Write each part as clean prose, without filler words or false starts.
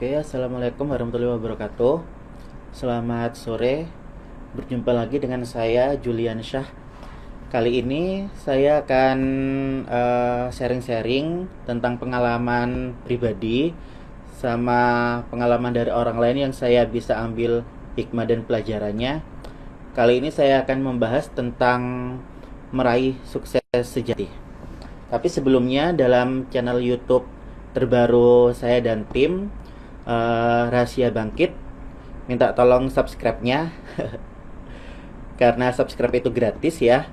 Oke, assalamualaikum warahmatullahi wabarakatuh. Selamat sore, berjumpa lagi dengan saya Julian Syah. Kali ini saya akan sharing-sharing tentang pengalaman pribadi sama pengalaman dari orang lain yang saya bisa ambil hikmah dan pelajarannya. Kali ini saya akan membahas tentang meraih sukses sejati. Tapi sebelumnya, dalam channel YouTube terbaru saya dan tim, Rahasia Bangkit, minta tolong subscribe-nya karena subscribe itu gratis ya.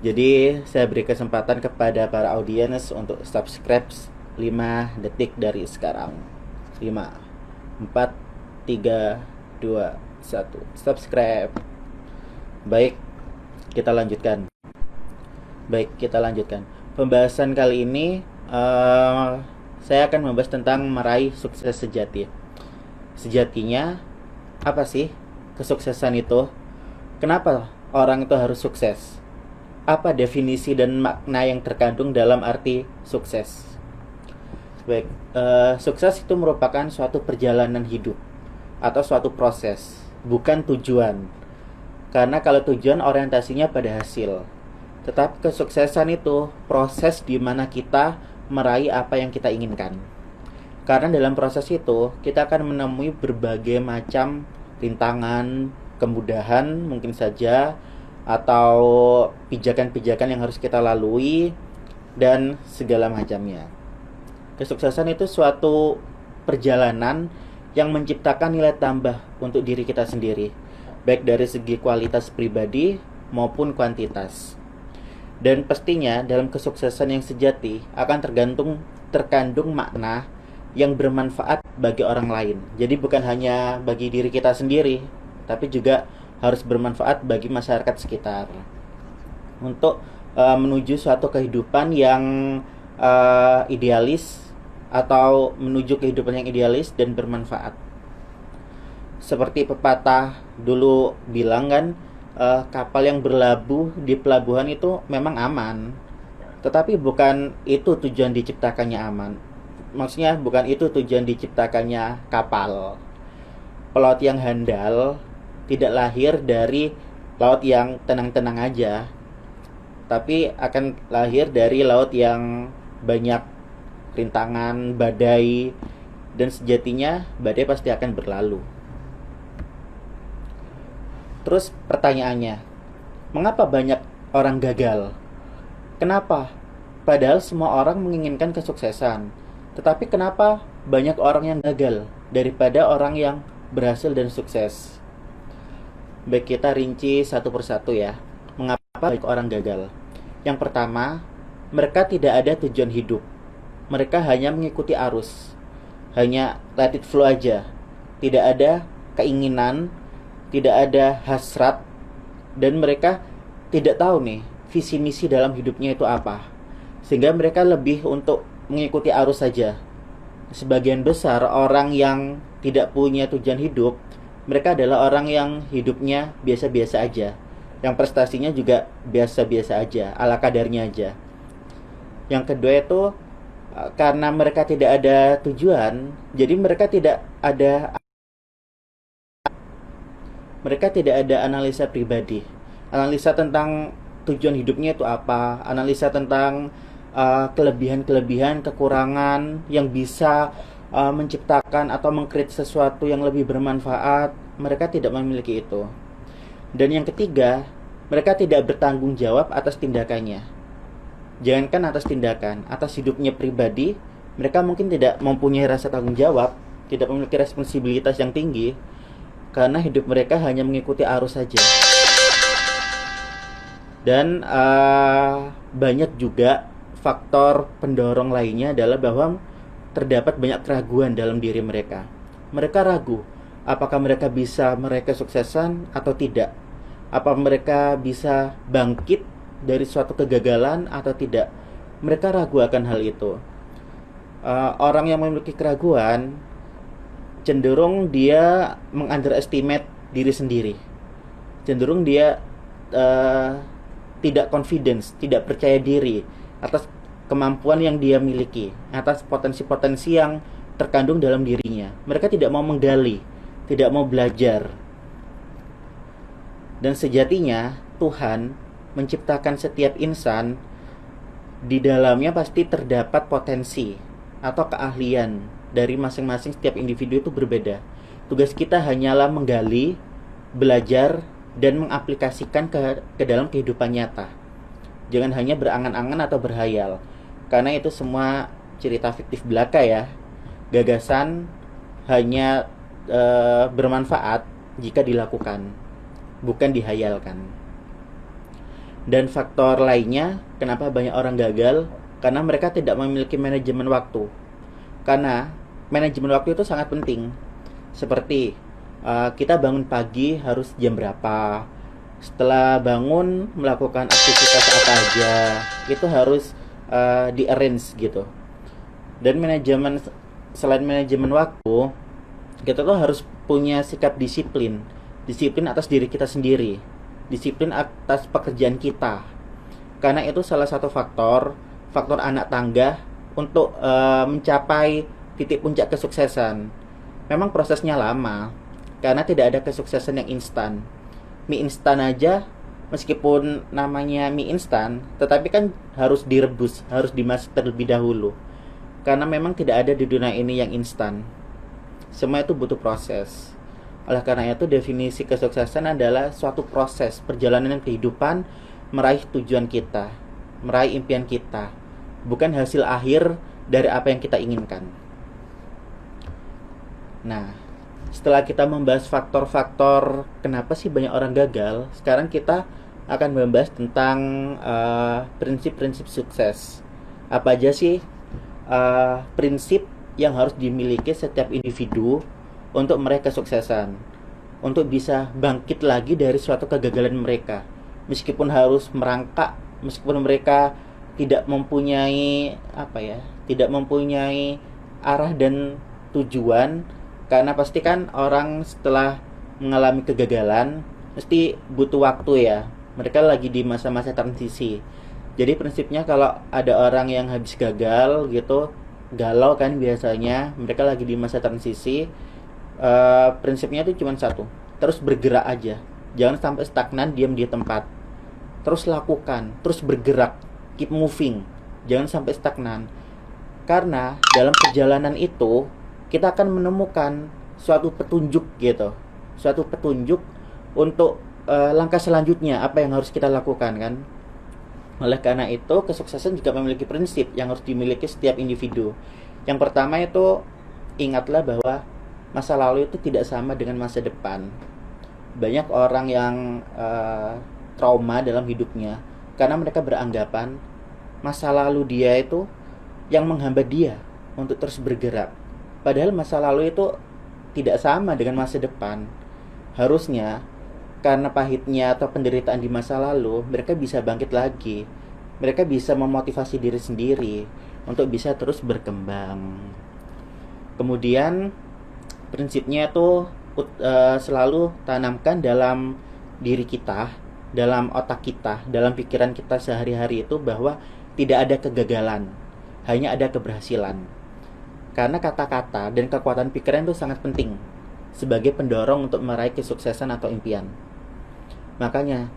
Jadi saya beri kesempatan kepada para audiens untuk subscribe 5 detik dari sekarang. 5, 4, 3, 2, 1. Subscribe. Baik, kita lanjutkan. Pembahasan kali ini saya akan membahas tentang meraih sukses sejati. Sejatinya apa sih kesuksesan itu? Kenapa orang itu harus sukses? Apa definisi dan makna yang terkandung dalam arti sukses? Baik, sukses itu merupakan suatu perjalanan hidup atau suatu proses, bukan tujuan. Karena kalau tujuan orientasinya pada hasil, tetapi kesuksesan itu proses di mana kita meraih apa yang kita inginkan. Karena dalam proses itu kita akan menemui berbagai macam rintangan, kemudahan mungkin saja, atau pijakan-pijakan yang harus kita lalui dan segala macamnya. Kesuksesan itu suatu perjalanan yang menciptakan nilai tambah untuk diri kita sendiri, baik dari segi kualitas pribadi maupun kuantitas. Dan pastinya dalam kesuksesan yang sejati akan terkandung makna yang bermanfaat bagi orang lain. Jadi bukan hanya bagi diri kita sendiri, tapi juga harus bermanfaat bagi masyarakat sekitar. Untuk menuju suatu kehidupan yang idealis, atau menuju kehidupan yang idealis dan bermanfaat. Seperti pepatah dulu bilang kan, kapal yang berlabuh di pelabuhan itu memang aman, tetapi bukan itu tujuan diciptakannya aman. Maksudnya bukan itu tujuan diciptakannya kapal. Pelaut yang handal tidak lahir dari laut yang tenang-tenang aja, tapi akan lahir dari laut yang banyak rintangan, badai, dan sejatinya badai pasti akan berlalu. Terus pertanyaannya, mengapa banyak orang gagal? Kenapa? Padahal semua orang menginginkan kesuksesan. Tetapi kenapa banyak orang yang gagal daripada orang yang berhasil dan sukses? Baik, kita rinci satu persatu ya. Mengapa banyak orang gagal? Yang pertama, mereka tidak ada tujuan hidup. Mereka hanya mengikuti arus. Hanya let it flow aja. Tidak ada keinginan, tidak ada hasrat, dan mereka tidak tahu nih visi misi dalam hidupnya itu apa, sehingga mereka lebih untuk mengikuti arus saja. Sebagian besar orang yang tidak punya tujuan hidup, mereka adalah orang yang hidupnya biasa-biasa aja, yang prestasinya juga biasa-biasa aja, ala kadarnya aja. Yang kedua itu karena mereka tidak ada tujuan, jadi mereka tidak ada analisa pribadi, analisa tentang tujuan hidupnya itu apa, analisa tentang kelebihan-kelebihan, kekurangan yang bisa menciptakan atau mengcreate sesuatu yang lebih bermanfaat. Mereka tidak memiliki itu. Dan yang ketiga, mereka tidak bertanggung jawab atas tindakannya. Jangankan atas tindakan, atas hidupnya pribadi, mereka mungkin tidak mempunyai rasa tanggung jawab, tidak memiliki responsibilitas yang tinggi, karena hidup mereka hanya mengikuti arus saja. Dan banyak juga faktor pendorong lainnya adalah bahwa terdapat banyak keraguan dalam diri mereka. Mereka ragu, apakah mereka bisa meraih kesuksesan atau tidak? Apa mereka bisa bangkit dari suatu kegagalan atau tidak? Mereka ragu akan hal itu. Orang yang memiliki keraguan cenderung dia mengunderestimate diri sendiri, cenderung dia tidak confidence, tidak percaya diri atas kemampuan yang dia miliki, atas potensi-potensi yang terkandung dalam dirinya. Mereka tidak mau menggali, tidak mau belajar. Dan sejatinya Tuhan menciptakan setiap insan, di dalamnya pasti terdapat potensi atau keahlian dari masing-masing setiap individu itu berbeda. Tugas kita hanyalah menggali, belajar, dan mengaplikasikan ke dalam kehidupan nyata. Jangan hanya berangan-angan atau berhayal, karena itu semua cerita fiktif belaka ya. Gagasan hanya bermanfaat jika dilakukan, bukan dihayalkan. Dan faktor lainnya, kenapa banyak orang gagal? Karena mereka tidak memiliki manajemen waktu. Karena manajemen waktu itu sangat penting. Seperti kita bangun pagi harus jam berapa, setelah bangun melakukan aktivitas apa aja, itu harus di-arrange gitu. Dan selain manajemen waktu, kita tuh harus punya sikap disiplin atas diri kita sendiri, disiplin atas pekerjaan kita, karena itu salah satu faktor anak tangga untuk mencapai titik puncak kesuksesan. Memang prosesnya lama, karena tidak ada kesuksesan yang instan. Mie instan aja, meskipun namanya mie instan, tetapi kan harus direbus, harus dimasak terlebih dahulu, karena memang tidak ada di dunia ini yang instan. Semua itu butuh proses. Oleh karena itu, definisi kesuksesan adalah suatu proses perjalanan kehidupan meraih tujuan kita, meraih impian kita, bukan hasil akhir dari apa yang kita inginkan. Nah, setelah kita membahas faktor-faktor kenapa sih banyak orang gagal, sekarang kita akan membahas tentang prinsip-prinsip sukses. Apa aja sih prinsip yang harus dimiliki setiap individu untuk meraih kesuksesan, untuk bisa bangkit lagi dari suatu kegagalan mereka, meskipun harus merangkak, meskipun mereka tidak mempunyai arah dan tujuan. Karena pasti kan orang setelah mengalami kegagalan mesti butuh waktu ya. Mereka lagi di masa-masa transisi. Jadi prinsipnya kalau ada orang yang habis gagal gitu, galau kan biasanya, mereka lagi di masa transisi, prinsipnya itu cuma satu, terus bergerak aja. Jangan sampai stagnan, diam di tempat. Terus lakukan, terus bergerak, keep moving. Jangan sampai stagnan. Karena dalam perjalanan itu kita akan menemukan suatu petunjuk gitu, suatu petunjuk untuk langkah selanjutnya apa yang harus kita lakukan kan. Oleh karena itu, kesuksesan juga memiliki prinsip yang harus dimiliki setiap individu. Yang pertama itu, ingatlah bahwa masa lalu itu tidak sama dengan masa depan. Banyak orang yang trauma dalam hidupnya karena mereka beranggapan masa lalu dia itu yang menghambat dia untuk terus bergerak. Padahal masa lalu itu tidak sama dengan masa depan. Harusnya karena pahitnya atau penderitaan di masa lalu, mereka bisa bangkit lagi. Mereka bisa memotivasi diri sendiri untuk bisa terus berkembang. Kemudian prinsipnya itu selalu tanamkan dalam diri kita, dalam otak kita, dalam pikiran kita sehari-hari itu bahwa tidak ada kegagalan, hanya ada keberhasilan. Karena kata-kata dan kekuatan pikiran itu sangat penting sebagai pendorong untuk meraih kesuksesan atau impian. Makanya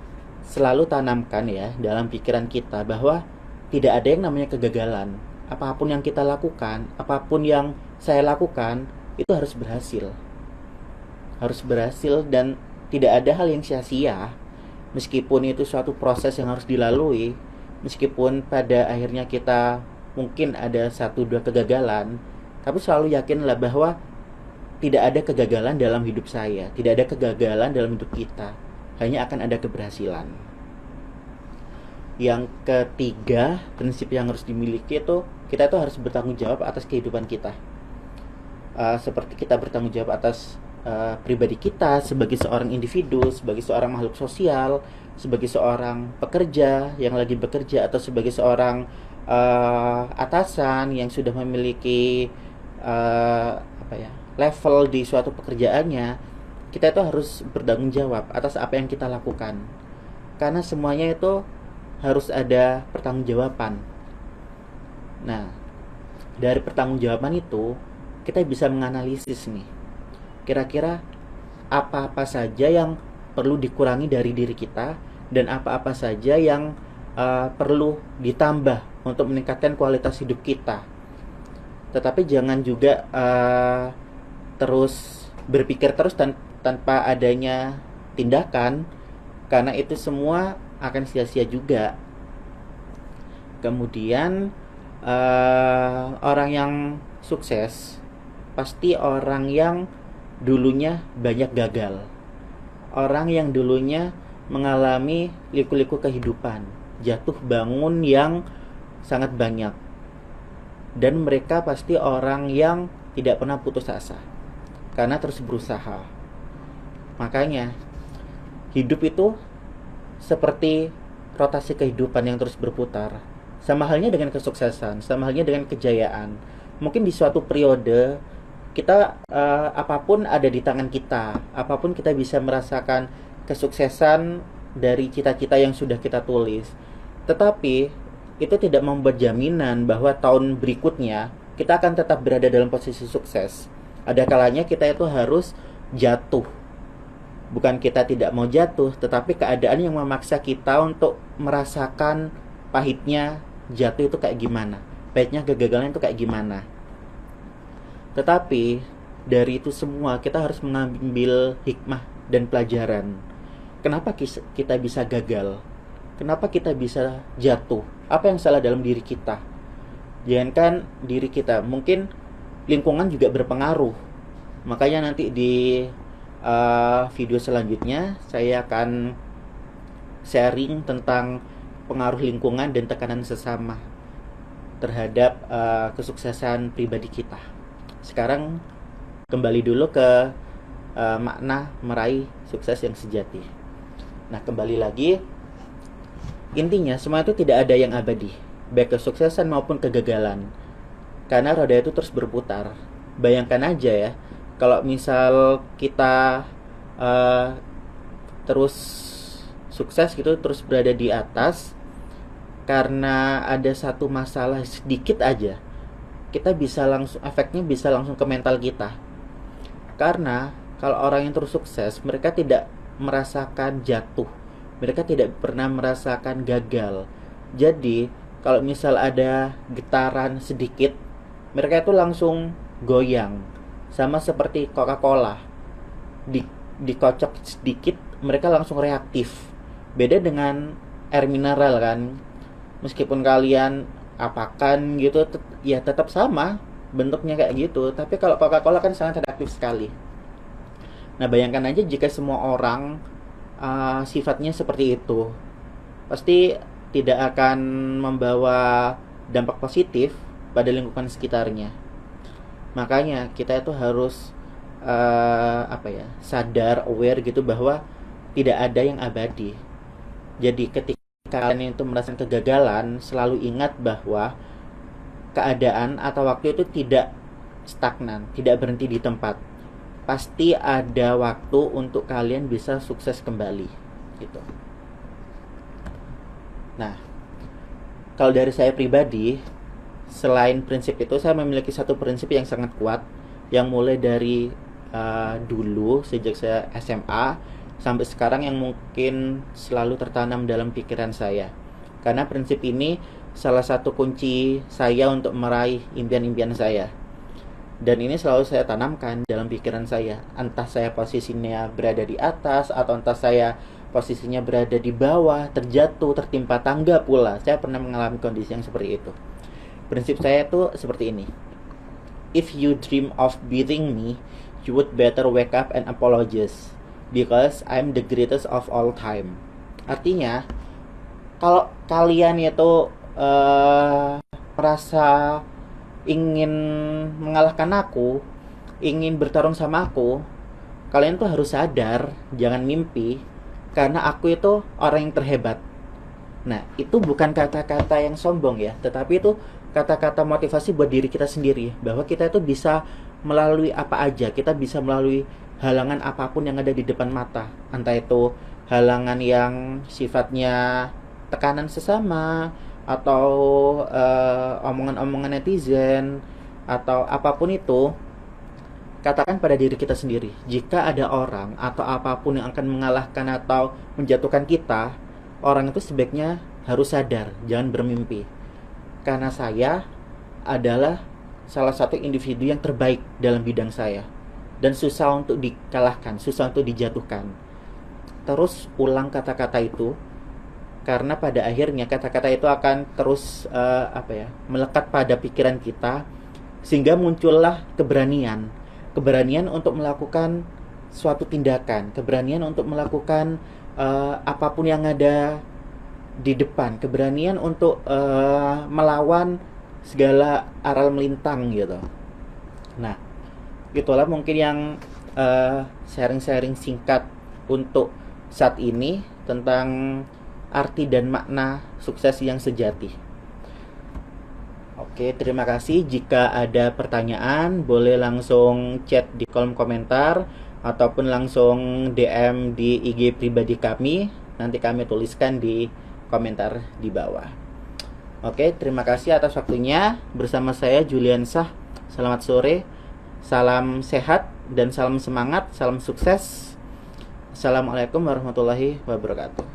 selalu tanamkan ya dalam pikiran kita bahwa tidak ada yang namanya kegagalan. Apapun yang kita lakukan, apapun yang saya lakukan, itu harus berhasil. Harus berhasil dan tidak ada hal yang sia-sia. Meskipun itu suatu proses yang harus dilalui, meskipun pada akhirnya kita mungkin ada 1-2 kegagalan, tapi selalu yakinlah bahwa tidak ada kegagalan dalam hidup saya, tidak ada kegagalan dalam hidup kita, hanya akan ada keberhasilan. Yang ketiga, prinsip yang harus dimiliki itu, kita itu harus bertanggung jawab atas kehidupan kita. Seperti kita bertanggung jawab atas pribadi kita sebagai seorang individu, sebagai seorang makhluk sosial, sebagai seorang pekerja yang lagi bekerja, atau sebagai seorang atasan yang sudah memiliki level di suatu pekerjaannya. Kita itu harus bertanggung jawab atas apa yang kita lakukan, karena semuanya itu harus ada pertanggungjawaban. Nah, dari pertanggungjawaban itu kita bisa menganalisis nih, kira-kira apa-apa saja yang perlu dikurangi dari diri kita dan apa-apa saja yang perlu ditambah untuk meningkatkan kualitas hidup kita. Tetapi jangan juga terus berpikir terus tanpa adanya tindakan, karena itu semua akan sia-sia juga. Kemudian orang yang sukses pasti orang yang dulunya banyak gagal, orang yang dulunya mengalami liku-liku kehidupan, jatuh bangun yang sangat banyak, dan mereka pasti orang yang tidak pernah putus asa karena terus berusaha. Makanya hidup itu seperti rotasi kehidupan yang terus berputar. Sama halnya dengan kesuksesan, sama halnya dengan kejayaan. Mungkin di suatu periode kita apapun ada di tangan kita, apapun kita bisa merasakan kesuksesan dari cita-cita yang sudah kita tulis. Tetapi itu tidak membuat jaminan bahwa tahun berikutnya kita akan tetap berada dalam posisi sukses. Ada kalanya kita itu harus jatuh. Bukan kita tidak mau jatuh, tetapi keadaan yang memaksa kita untuk merasakan pahitnya jatuh itu kayak gimana, pahitnya kegagalan itu kayak gimana. Tetapi dari itu semua kita harus mengambil hikmah dan pelajaran. Kenapa kita bisa gagal? Kenapa kita bisa jatuh? Apa yang salah dalam diri kita? Jangankan diri kita, mungkin lingkungan juga berpengaruh. Makanya nanti di video selanjutnya saya akan sharing tentang pengaruh lingkungan dan tekanan sesama terhadap kesuksesan pribadi kita. Sekarang kembali dulu ke makna meraih sukses yang sejati. Nah, kembali lagi, intinya semua itu tidak ada yang abadi, baik kesuksesan maupun kegagalan, karena roda itu terus berputar. Bayangkan aja ya, kalau misal kita terus sukses gitu, terus berada di atas, karena ada satu masalah sedikit aja, kita bisa langsung, efeknya bisa langsung ke mental kita. Karena kalau orang yang terus sukses, mereka tidak merasakan jatuh, mereka tidak pernah merasakan gagal. Jadi kalau misal ada getaran sedikit, mereka itu langsung goyang. Sama seperti Coca-Cola, dikocok sedikit mereka langsung reaktif. Beda dengan air mineral kan, meskipun kalian apakan gitu, ya tetap sama bentuknya kayak gitu. Tapi kalau Coca-Cola kan sangat reaktif sekali. Nah, bayangkan aja jika semua orang sifatnya seperti itu, pasti tidak akan membawa dampak positif pada lingkungan sekitarnya. Makanya kita itu harus sadar, aware gitu, bahwa tidak ada yang abadi. Jadi ketika kalian itu merasakan kegagalan, selalu ingat bahwa keadaan atau waktu itu tidak stagnan, tidak berhenti di tempat. Pasti ada waktu untuk kalian bisa sukses kembali gitu. Nah, kalau dari saya pribadi, selain prinsip itu, saya memiliki satu prinsip yang sangat kuat, yang mulai dari dulu sejak saya SMA sampai sekarang, yang mungkin selalu tertanam dalam pikiran saya. Karena prinsip ini salah satu kunci saya untuk meraih impian-impian saya. Dan ini selalu saya tanamkan dalam pikiran saya. Entah saya posisinya berada di atas, atau entah saya posisinya berada di bawah, terjatuh, tertimpa tangga pula. Saya pernah mengalami kondisi yang seperti itu. Prinsip saya itu seperti ini. If you dream of beating me, you would better wake up and apologize, because I'm the greatest of all time. Artinya, kalau kalian itu merasa ingin mengalahkan aku, ingin bertarung sama aku, kalian tuh harus sadar, jangan mimpi, karena aku itu orang yang terhebat. Nah, itu bukan kata-kata yang sombong ya, tetapi itu kata-kata motivasi buat diri kita sendiri, bahwa kita itu bisa melalui apa aja, kita bisa melalui halangan apapun yang ada di depan mata. Entah itu halangan yang sifatnya tekanan sesama, atau omongan-omongan netizen, atau apapun itu, katakan pada diri kita sendiri, jika ada orang atau apapun yang akan mengalahkan atau menjatuhkan kita, orang itu sebaiknya harus sadar, jangan bermimpi. Karena saya adalah salah satu individu yang terbaik dalam bidang saya. Dan susah untuk dikalahkan, susah untuk dijatuhkan. Terus ulang kata-kata itu, karena pada akhirnya kata-kata itu akan terus melekat pada pikiran kita, sehingga muncullah keberanian untuk melakukan suatu tindakan, keberanian untuk melakukan apapun yang ada di depan, keberanian untuk melawan segala aral melintang gitu. Nah, itulah mungkin yang sharing-sharing singkat untuk saat ini tentang arti dan makna sukses yang sejati. Oke, terima kasih. Jika ada pertanyaan, boleh langsung chat di kolom komentar ataupun langsung DM di IG pribadi kami. Nanti kami tuliskan di komentar di bawah. Oke, terima kasih atas waktunya. Bersama saya Julian Shah. Selamat sore. Salam sehat dan salam semangat, salam sukses. Assalamualaikum warahmatullahi wabarakatuh.